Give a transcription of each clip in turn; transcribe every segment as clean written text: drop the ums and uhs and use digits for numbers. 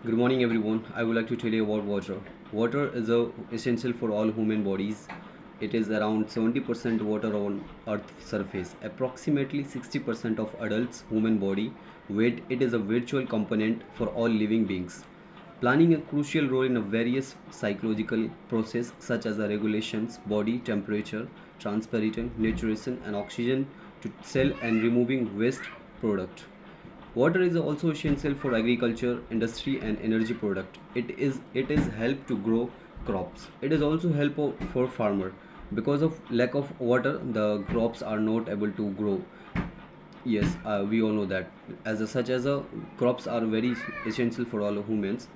Good morning, everyone. I would like to tell you about water. Water is essential for all human bodies. It is around 70% water on Earth's surface. Approximately 60% of adults' human body weight. It is a virtual component for all living beings, playing a crucial role in a various psychological process such as the regulations, body temperature, transpiration, nutrition, and oxygen to cell and removing waste product. Water is also essential for agriculture, industry, and energy product. It is help to grow crops. It is also help for farmer. Because of lack of water, the crops are not able to grow. Yes, we all know that. Such as crops are very essential for all humans.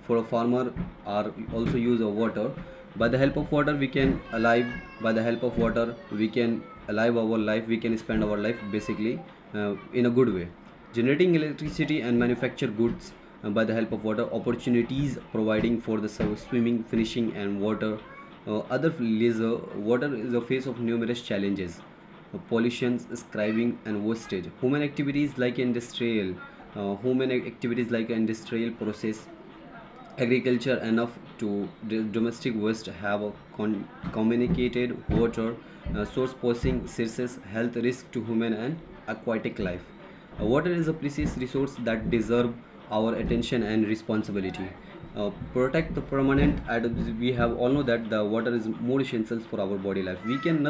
For a farmer, are also use of water. By the help of water, we can alive. By the help of water, we can alive our life. We can spend our life basically in a good way. Generating electricity and manufacture goods by the help of water. Opportunities providing for the swimming, finishing, and water. Other leisure, water is a face of numerous challenges pollution, scribing, and wastage. Human activities like industrial process, agriculture enough to domestic waste have a communicated water source posing serious health risk to human and aquatic life. Water is a precious resource that deserve our attention and responsibility. Protect the permanent. We have all know that the water is more essential for our body life. We can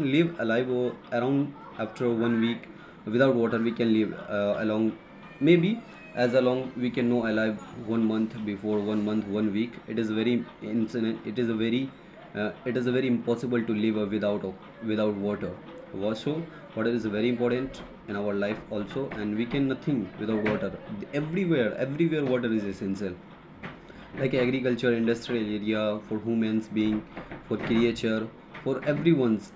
live alive around after 1 week without water. We can live along maybe as long we can know alive 1 month before 1 month 1 week. It is very insane. It is a very impossible to live without water. Also, water is very important in our life also, and we can nothing without water. Everywhere water is essential, like agriculture, industrial area, for humans being, for creature, for everyone's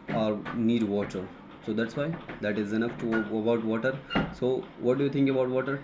are need water. So that's why that is enough to about water. So what do you think about water?